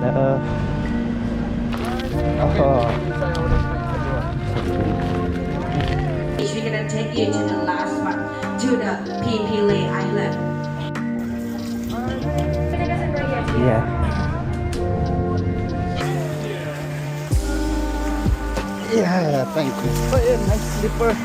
Oh. We're gonna take you to the last one, to the Pipile Island. Yeah. Yeah, thank you. Oh, yeah, nice slipper.